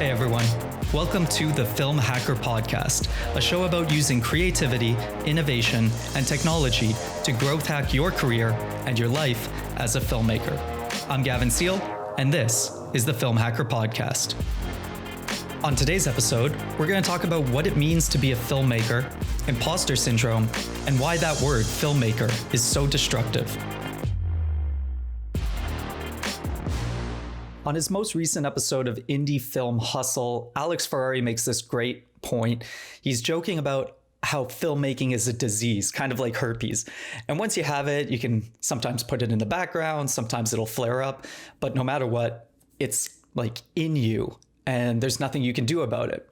Hey everyone, welcome to the Filmhacker Podcast, a show about using creativity, innovation, and technology to growth hack your career and your life as a filmmaker. I'm Gavin Seal, and this is the Filmhacker Podcast. On today's episode, we're going to talk about what it means to be a filmmaker, imposter syndrome, and why that word, filmmaker, is so destructive. On his most recent episode of Indie Film Hustle, Alex Ferrari makes this great point. He's joking about how filmmaking is a disease, kind of like herpes. And once you have it, you can sometimes put it in the background, sometimes it'll flare up, but no matter what, it's like in you and there's nothing you can do about it.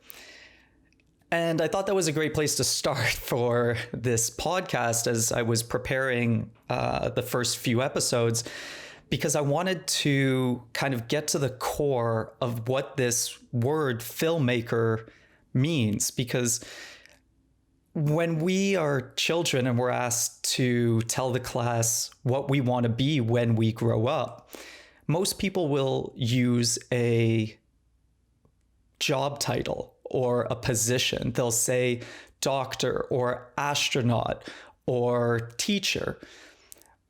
And I thought that was a great place to start for this podcast as I was preparing the first few episodes, because I wanted to kind of get to the core of what this word filmmaker means. Because when we are children and we're asked to tell the class what we want to be when we grow up, most people will use a job title or a position. They'll say doctor or astronaut or teacher.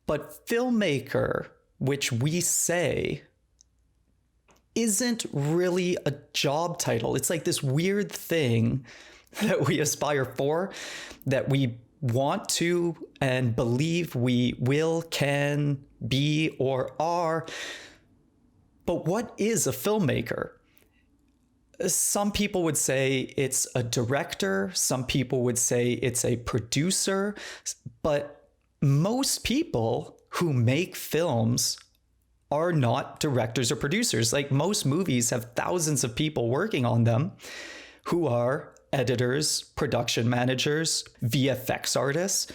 But filmmaker, which we say, isn't really a job title. It's like this weird thing that we aspire for, that we want to and believe we will, can be, or are. But what is a filmmaker? Some people would say it's a director. Some people would say it's a producer. But most people who make films are not directors or producers. Like, most movies have thousands of people working on them who are editors, production managers, VFX artists,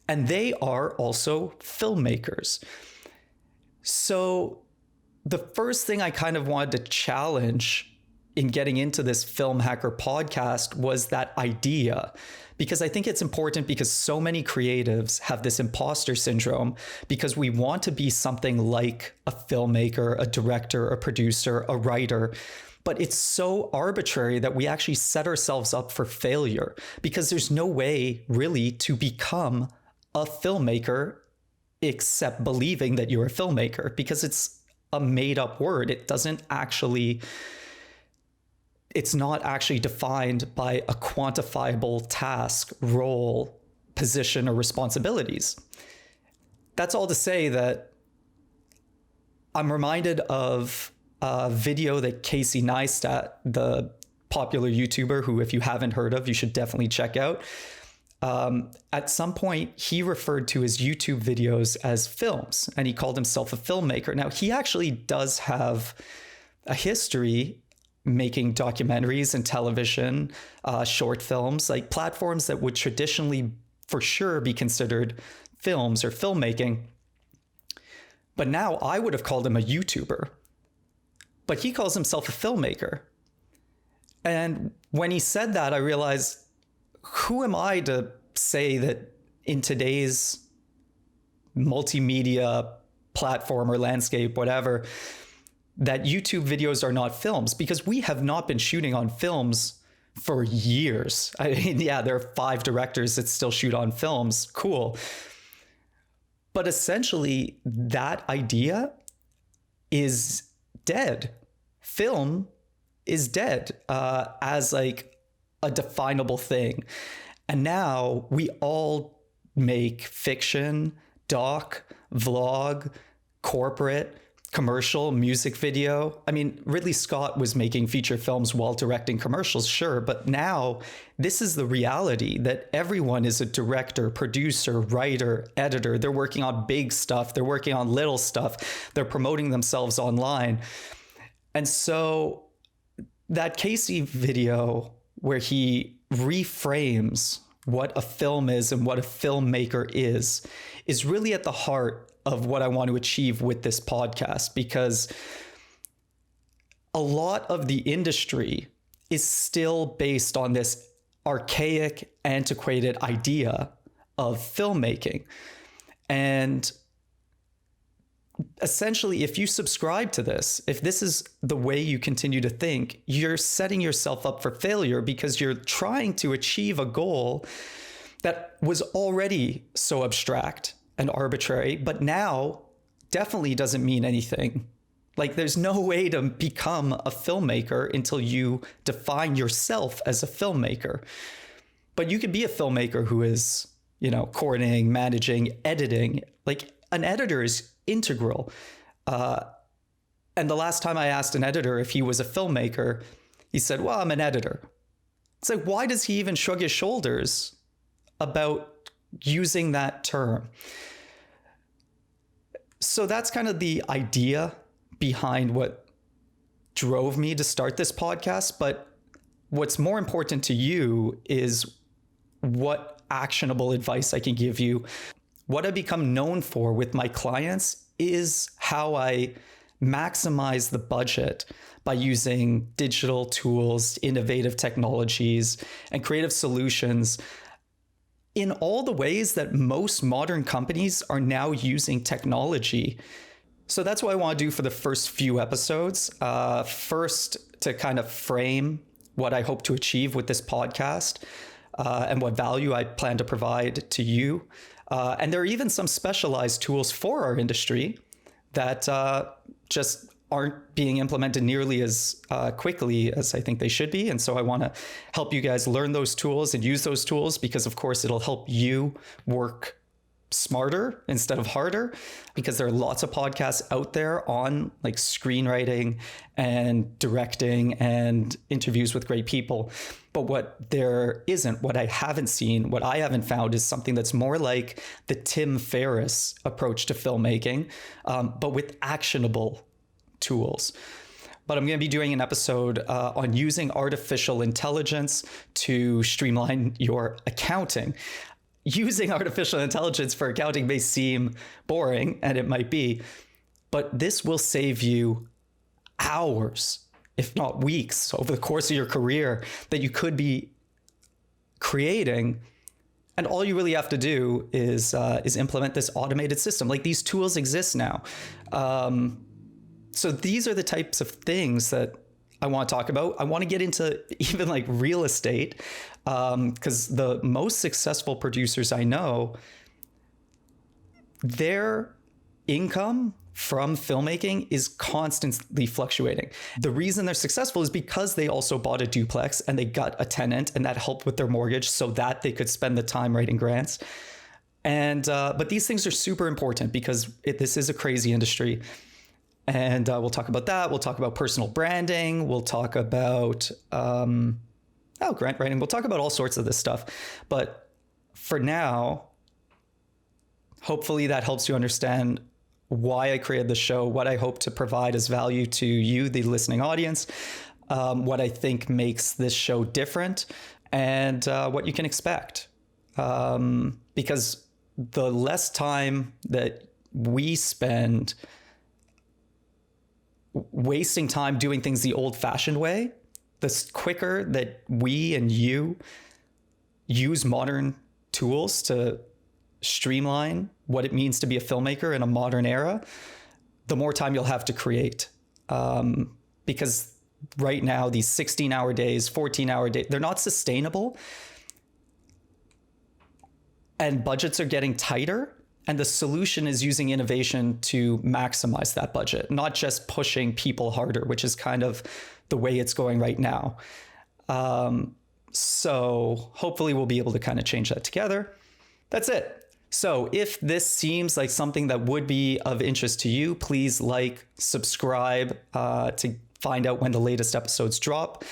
and they are also filmmakers. So the first thing I kind of wanted to challenge in getting into this Filmhacker podcast was that idea, because I think it's important, because so many creatives have this imposter syndrome because we want to be something like a filmmaker, a director, a producer, a writer. But it's so arbitrary that we actually set ourselves up for failure, because there's no way really to become a filmmaker except believing that you're a filmmaker, because it's a made up word. It's not actually defined by a quantifiable task, role, position, or responsibilities. That's all to say that I'm reminded of a video that Casey Neistat, the popular YouTuber who, if you haven't heard of, you should definitely check out. At some point, he referred to his YouTube videos as films, and he called himself a filmmaker. Now, he actually does have a history making documentaries and television, short films, like platforms that would traditionally for sure be considered films or filmmaking. But now I would have called him a YouTuber, but he calls himself a filmmaker. And when he said that, I realized, who am I to say that in today's multimedia platform or landscape, whatever, that YouTube videos are not films? Because we have not been shooting on films for years. I mean, yeah, there are 5 directors that still shoot on films. Cool. But essentially, that idea is dead. Film is dead as like a definable thing. And now we all make fiction, doc, vlog, corporate, commercial, music video. I mean, Ridley Scott was making feature films while directing commercials, sure, but now this is the reality, that everyone is a director, producer, writer, editor. They're working on big stuff. They're working on little stuff. They're promoting themselves online. And so that Casey video where he reframes what a film is and what a filmmaker is really at the heart of what I want to achieve with this podcast, because a lot of the industry is still based on this archaic, antiquated idea of filmmaking. And essentially, if you subscribe to this, if this is the way you continue to think, you're setting yourself up for failure because you're trying to achieve a goal that was already so abstract and arbitrary, but now definitely doesn't mean anything. Like, there's no way to become a filmmaker until you define yourself as a filmmaker. But you could be a filmmaker who is, coordinating, managing, editing. Like, an editor is integral. And the last time I asked an editor if he was a filmmaker, he said, well, I'm an editor. It's like, why does he even shrug his shoulders about using that term? So that's kind of the idea behind what drove me to start this podcast. But what's more important to you is what actionable advice I can give you. What I become known for with my clients is how I maximize the budget by using digital tools, innovative technologies, and creative solutions in all the ways that most modern companies are now using technology. So that's what I want to do for the first few episodes. First, to kind of frame what I hope to achieve with this podcast and what value I plan to provide to you. And there are even some specialized tools for our industry that just aren't being implemented nearly as quickly as I think they should be. And so I want to help you guys learn those tools and use those tools because, of course, it'll help you work smarter instead of harder, because there are lots of podcasts out there on like screenwriting and directing and interviews with great people. But what there isn't, what I haven't seen, what I haven't found is something that's more like the Tim Ferriss approach to filmmaking, but with actionable tools. But I'm going to be doing an episode on using artificial intelligence to streamline your accounting. Using artificial intelligence for accounting may seem boring, and it might be, but this will save you hours, if not weeks, over the course of your career that you could be creating. And all you really have to do is implement this automated system. Like, these tools exist now. So these are the types of things that I want to talk about. I want to get into even like real estate, because the most successful producers I know, their income from filmmaking is constantly fluctuating. The reason they're successful is because they also bought a duplex and they got a tenant, and that helped with their mortgage so that they could spend the time writing grants. And but these things are super important because this is a crazy industry. And we'll talk about that. We'll talk about personal branding. We'll talk about grant writing. We'll talk about all sorts of this stuff. But for now, hopefully that helps you understand why I created the show, what I hope to provide as value to you, the listening audience, what I think makes this show different, and what you can expect. Because the less time that we spend wasting time doing things the old-fashioned way, the quicker that we and you use modern tools to streamline what it means to be a filmmaker in a modern era, the more time you'll have to create. Because right now, these 16-hour days, 14-hour days, they're not sustainable. And budgets are getting tighter. And the solution is using innovation to maximize that budget, not just pushing people harder, which is kind of the way it's going right now. So hopefully we'll be able to kind of change that together. That's it. So if this seems like something that would be of interest to you, please like, subscribe to find out when the latest episodes drop.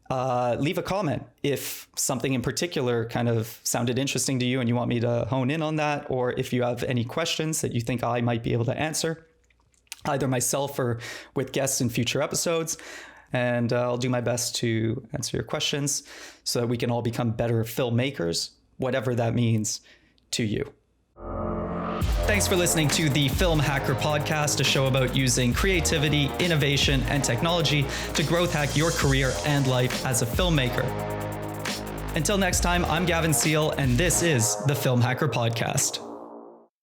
Leave a comment if something in particular kind of sounded interesting to you and you want me to hone in on that, or if you have any questions that you think I might be able to answer, either myself or with guests in future episodes. And I'll do my best to answer your questions so that we can all become better filmmakers, whatever that means to you. Thanks for listening to the Filmhacker Podcast, a show about using creativity, innovation, and technology to growth hack your career and life as a filmmaker. Until next time, I'm Gavin Seal, and this is the Filmhacker Podcast.